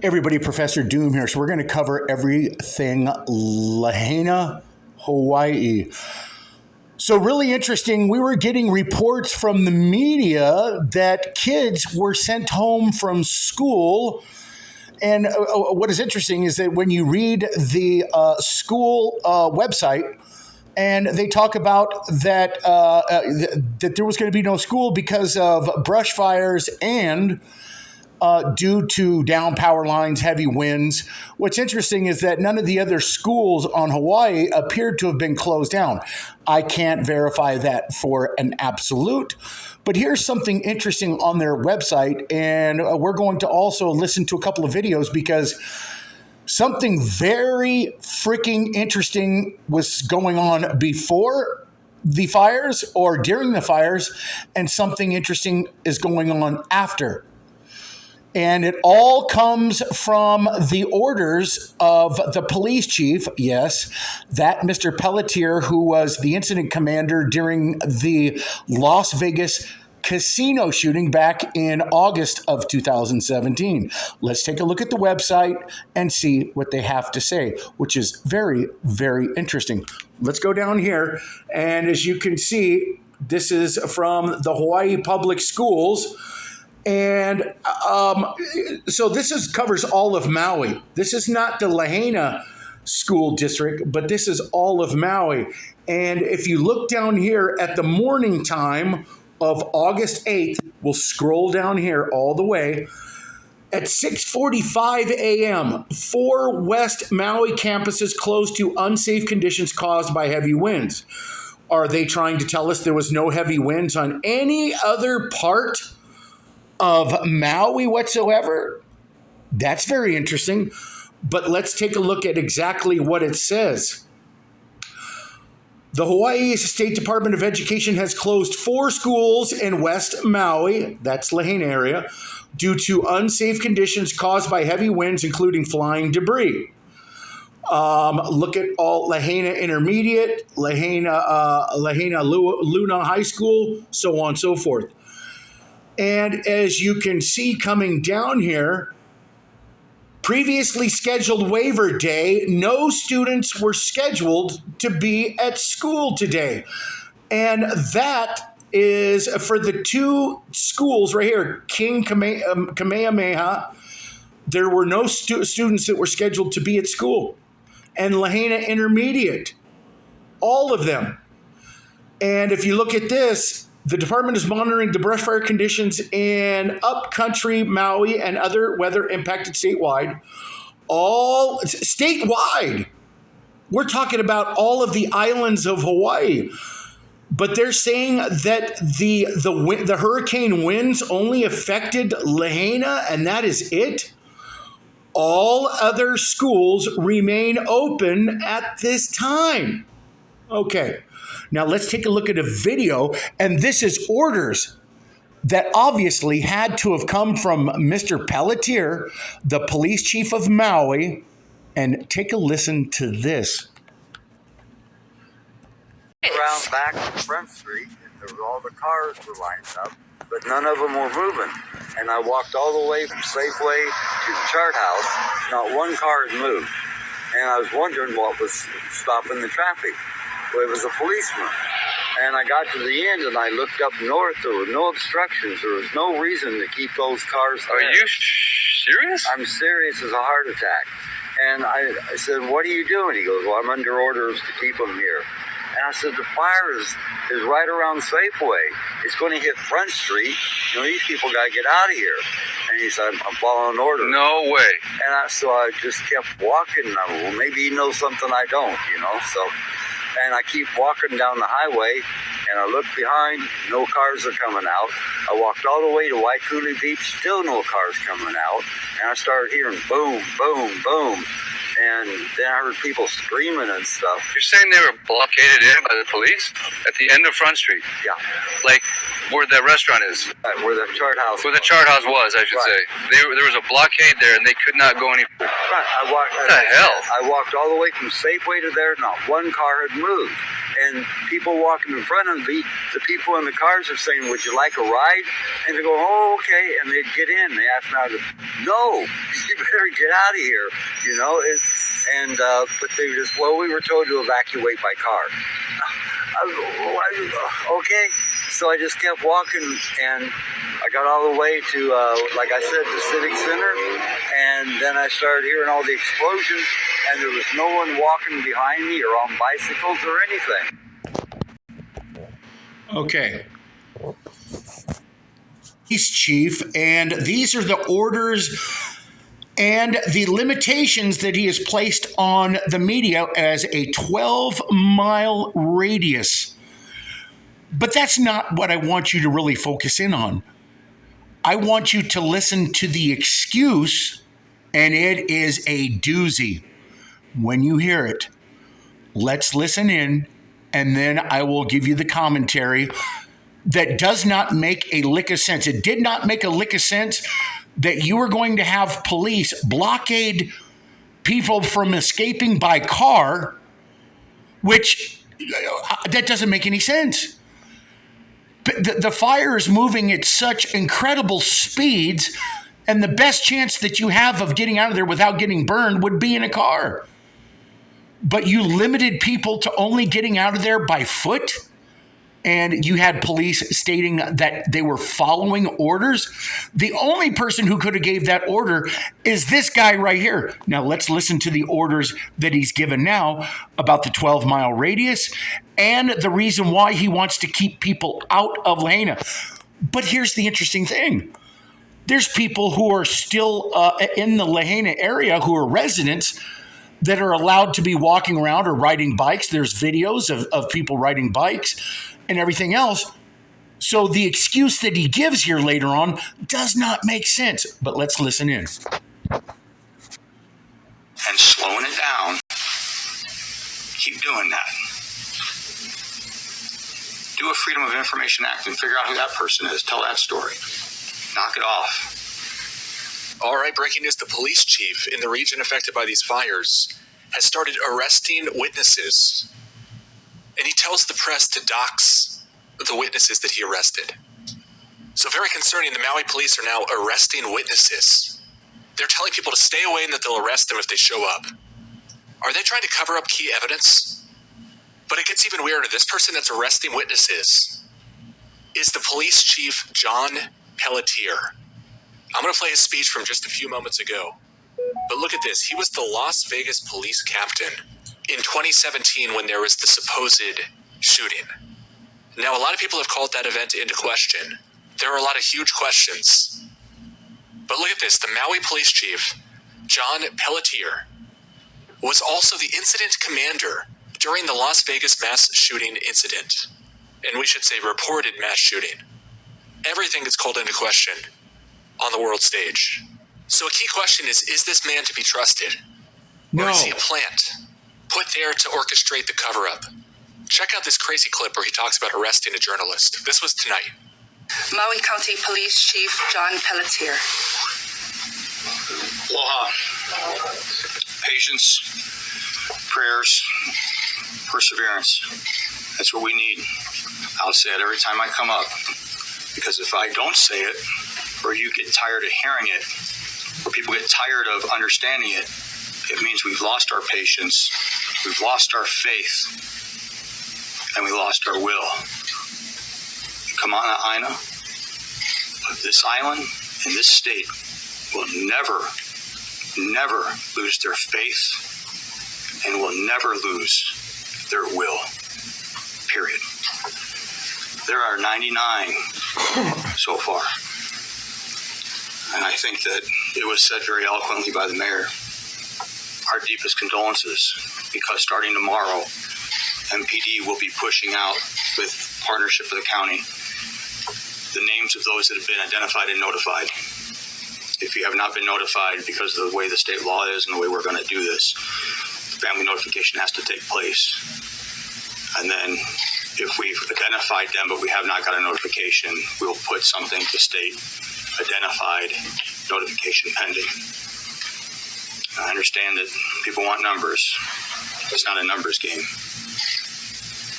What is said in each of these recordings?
Everybody, Professor Doom here. So we're going to cover everything Lahaina, Hawaii. So really interesting, we were getting reports from the media that kids were sent home from school. And what is interesting is that when you read the school website, and they talk about that that there was going to be no school because of brush fires and due to down power lines, heavy winds. What's interesting is that none of the other schools on Hawaii appeared to have been closed down. I can't verify that for an absolute, but here's something interesting on their website, and we're going to also listen to a couple of videos because something very freaking interesting was going on before the fires or during the fires, and something interesting is going on after. And it all comes from the orders of the police chief. Yes, that Mr. Pelletier, who was the incident commander during the Las Vegas casino shooting back in August of 2017. Let's take a look at the website and see what they have to say, which is very, very interesting. Let's go down here. And as you can see, this is from the Hawaii Public Schools. And so this covers all of Maui. This is not the Lahaina school district, but this is all of Maui. And if you look down here at the morning time of August 8th, we'll scroll down here all the way. At 6:45 a.m., 4 West Maui campuses closed to unsafe conditions caused by heavy winds. Are they trying to tell us there was no heavy winds on any other part of Maui whatsoever? That's very interesting. But let's take a look at exactly what it says. The Hawaii State Department of Education has closed 4 schools in West Maui, that's Lahaina area, due to unsafe conditions caused by heavy winds, including flying debris. Look at all Lahaina Intermediate, Lahaina Luna High School, so on and so forth. And as you can see coming down here, previously scheduled waiver day, no students were scheduled to be at school today. And that is for the 2 schools right here, King Kamehameha. There were no students that were scheduled to be at school. And Lahaina Intermediate, all of them. And if you look at this, the department is monitoring the brush fire conditions in upcountry Maui and other weather impacted statewide. All statewide. We're talking about all of the islands of Hawaii. But they're saying that the hurricane winds only affected Lahaina, and that is it. All other schools remain open at this time. Okay. Now let's take a look at a video, and this is orders that obviously had to have come from Mr. Pelletier, the police chief of Maui, and take a listen to this. Around back to Front Street, all the cars were lined up, but none of them were moving. And I walked all the way from Safeway to the chart house. Not one car had moved. And I was wondering what was stopping the traffic. Well, it was a policeman. And I got to the end and I looked up north. There were no obstructions. There was no reason to keep those cars there. Are you serious? I'm serious as a heart attack. And I said, what are you doing? He goes, well, I'm under orders to keep them here. And I said, the fire is right around Safeway. It's going to hit Front Street. You know, these people got to get out of here. And he said, I'm following orders. No way. And so I just kept walking. And I, well, maybe he knows something I don't, you know. So, and I keep walking down the highway. And I look behind, no cars are coming out. I walked all the way to Waikuli Beach, still no cars coming out. And I started hearing boom, boom, boom. And then I heard people screaming and stuff. You're saying they were blockaded in by the police at the end of Front Street? Yeah. Like where the restaurant is? Where the chart house Where the chart house was, I should say. There was a blockade there and they could not go any further. Right. What the hell? I walked all the way from Safeway to there. Not one car had moved. And people walking in front of me, the people in the cars are saying, "Would you like a ride?" And they go, "Oh, okay." And they'd get in. They asked me, I go, "No, you better get out of here." You know, but they were just, "Well, we were told to evacuate by car." Okay. So I just kept walking, and I got all the way to, like I said, the Civic Center, and then I started hearing all the explosions, and there was no one walking behind me or on bicycles or anything. Okay. Police chief, and these are the orders and the limitations that he has placed on the media as a 12-mile radius. But that's not what I want you to really focus in on. I want you to listen to the excuse, and it is a doozy. When you hear it, let's listen in, and then I will give you the commentary that does not make a lick of sense. It did not make a lick of sense that you were going to have police blockade people from escaping by car, which that doesn't make any sense. The fire is moving at such incredible speeds, and the best chance that you have of getting out of there without getting burned would be in a car. But you limited people to only getting out of there by foot, and you had police stating that they were following orders. The only person who could have gave that order is this guy right here. Now let's listen to the orders that he's given now about the 12-mile radius and the reason why he wants to keep people out of Lahaina. But here's the interesting thing. There's people who are still in the Lahaina area who are residents that are allowed to be walking around or riding bikes. There's videos of people riding bikes and everything else. So the excuse that he gives here later on does not make sense. But let's listen in. And slowing it down, keep doing that. Do a Freedom of Information Act and figure out who that person is. Tell that story. Knock it off. All right, breaking news. The police chief in the region affected by these fires has started arresting witnesses. And he tells the press to dox the witnesses that he arrested. So very concerning, the Maui police are now arresting witnesses. They're telling people to stay away and that they'll arrest them if they show up. Are they trying to cover up key evidence? But it gets even weirder. This person that's arresting witnesses is the police chief, John Pelletier. I'm going to play his speech from just a few moments ago. But look at this. He was the Las Vegas police captain in 2017 when there was the supposed shooting. Now, a lot of people have called that event into question. There are a lot of huge questions. But look at this. The Maui police chief, John Pelletier, was also the incident commander during the Las Vegas mass shooting incident. And we should say reported mass shooting. Everything gets called into question on the world stage. So a key question is this man to be trusted? No. Or is he a plant put there to orchestrate the cover-up? Check out this crazy clip where he talks about arresting a journalist. This was tonight. Maui County Police Chief John Pelletier. Aloha. Patience, prayers, perseverance. That's what we need. I'll say it every time I come up. Because if I don't say it, or you get tired of hearing it, or people get tired of understanding it, it means we've lost our patience, we've lost our faith, and we lost our will. Kamana Aina, this island and this state will never lose their faith and will never lose their will. Period. There are 99 so far. And I think that it was said very eloquently by the mayor. Our deepest condolences, because starting tomorrow, MPD will be pushing out, with partnership with the county, the names of those that have been identified and notified. If If you have not been notified because of the way the state law is and the way we're going to do this, family notification has to take place. And then if we've identified them but we have not got a notification, we'll put something to state identified, notification pending. I understand that people want numbers. It's not a numbers game.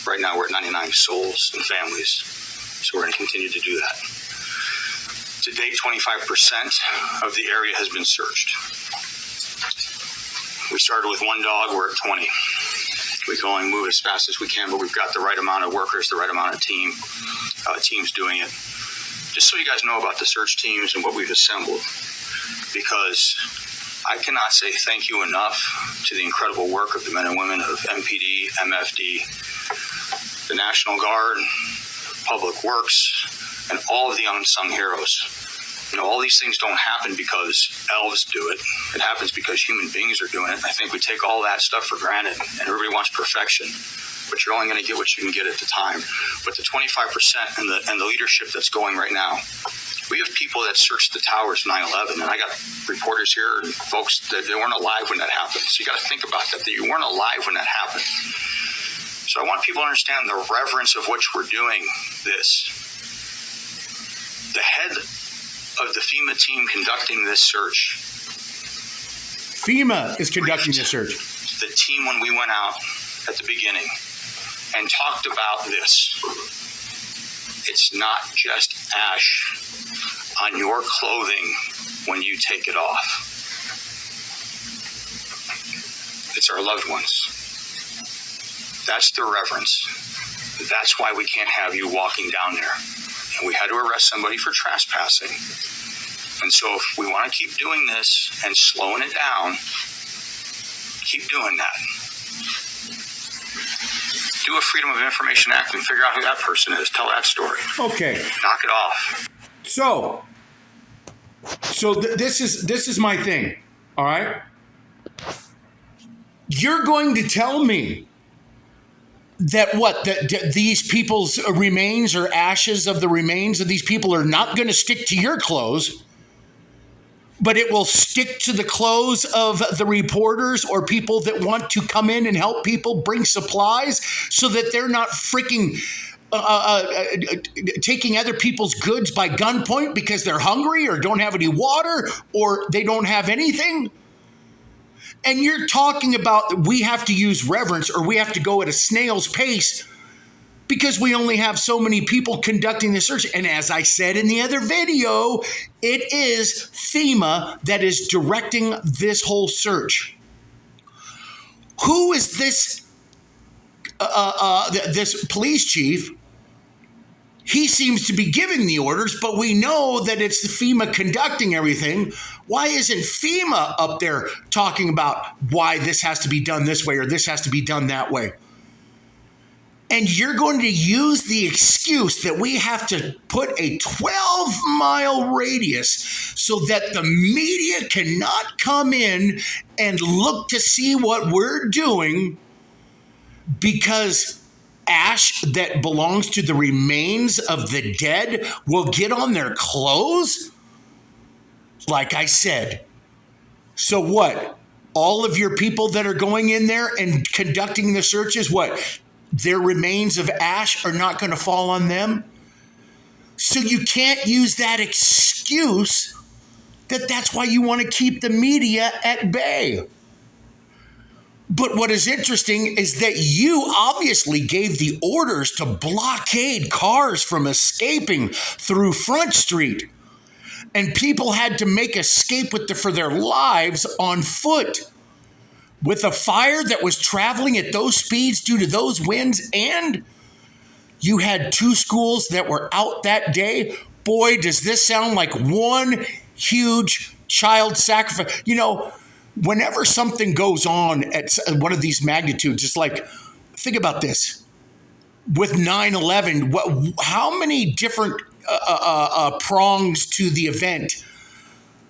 Right now we're at 99 souls and families, so we're going to continue to do that. To date, 25% of the area has been searched. We started with one dog, we're at 20. We can only move as fast as we can, but we've got the right amount of workers, the right amount of teams doing it. Just so you guys know about the search teams and what we've assembled, because I cannot say thank you enough to the incredible work of the men and women of MPD, MFD, the National Guard, Public Works, and all of the unsung heroes. You know, all these things don't happen because elves do it. It happens because human beings are doing it. And I think we take all that stuff for granted, and everybody wants perfection. But you're only going to get what you can get at the time. But the 25% and the leadership that's going right now, we have people that searched the towers 9/11, and I got reporters here and folks that they weren't alive when that happened. So you got to think about that you weren't alive when that happened. So I want people to understand the reverence of which we're doing this. The head of the FEMA team conducting this search. FEMA is conducting the search. The team, when we went out at the beginning and talked about this, it's not just ash on your clothing when you take it off. It's our loved ones. That's the reverence. That's why we can't have you walking down there. And we had to arrest somebody for trespassing. And so if we want to keep doing this and slowing it down, keep doing that. Do a Freedom of Information Act and figure out who that person is. Tell that story. Okay. Knock it off. So this is my thing. All right. You're going to tell me that these people's remains or ashes of the remains of these people are not going to stick to your clothes, but it will stick to the clothes of the reporters or people that want to come in and help people bring supplies so that they're not freaking taking other people's goods by gunpoint because they're hungry or don't have any water or they don't have anything. And you're talking about we have to use reverence or we have to go at a snail's pace because we only have so many people conducting the search. And as I said in the other video, it is FEMA that is directing this whole search. Who is this this police chief? He seems to be giving the orders, but we know that it's the FEMA conducting everything. Why isn't FEMA up there talking about why this has to be done this way or this has to be done that way? And you're going to use the excuse that we have to put a 12-mile radius so that the media cannot come in and look to see what we're doing because ash that belongs to the remains of the dead will get on their clothes? Like I said. So what? All of your people that are going in there and conducting the searches, what? Their remains of ash are not going to fall on them? So you can't use that excuse that's why you want to keep the media at bay. But what is interesting is that you obviously gave the orders to blockade cars from escaping through Front Street. And people had to make escape for their lives on foot. With a fire that was traveling at those speeds due to those winds, and you had 2 schools that were out that day. Boy, does this sound like one huge child sacrifice. You know, whenever something goes on at one of these magnitudes, it's like, think about this. With 9/11, how many different prongs to the event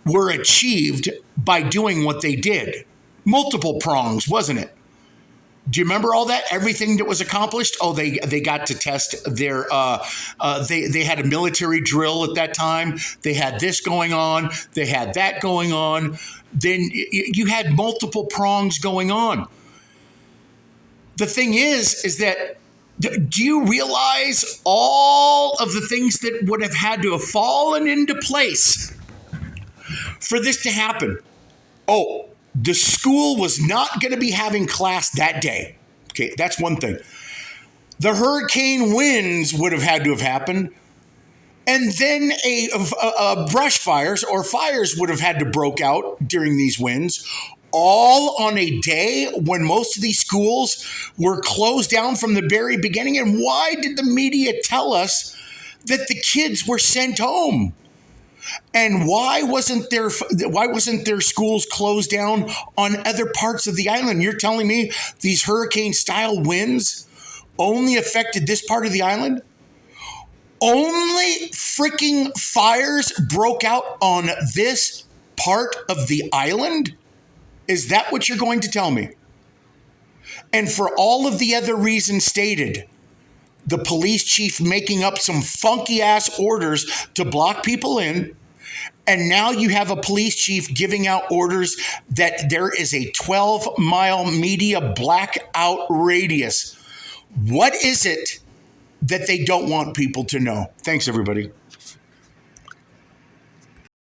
were achieved by doing what they did? Multiple prongs, wasn't it? Do you remember all that? Everything that was accomplished? Oh, they got to test their, they had a military drill at that time. They had this going on. They had that going on. Then you had multiple prongs going on. The thing is that, do you realize all of the things that would have had to have fallen into place for this to happen? Oh, the school was not going to be having class that day. Okay, that's one thing. The hurricane winds would have had to have happened. And then a brush fires or fires would have had to broke out during these winds, all on a day when most of these schools were closed down from the very beginning. And why did the media tell us that the kids were sent home? And why wasn't their schools closed down on other parts of the island? You're telling me these hurricane-style winds only affected this part of the island? Only freaking fires broke out on this part of the island? Is that what you're going to tell me? And for all of the other reasons stated, the police chief making up some funky ass orders to block people in, and now you have a police chief giving out orders that there is a 12-mile media blackout radius. What is it that they don't want people to know? Thanks, everybody.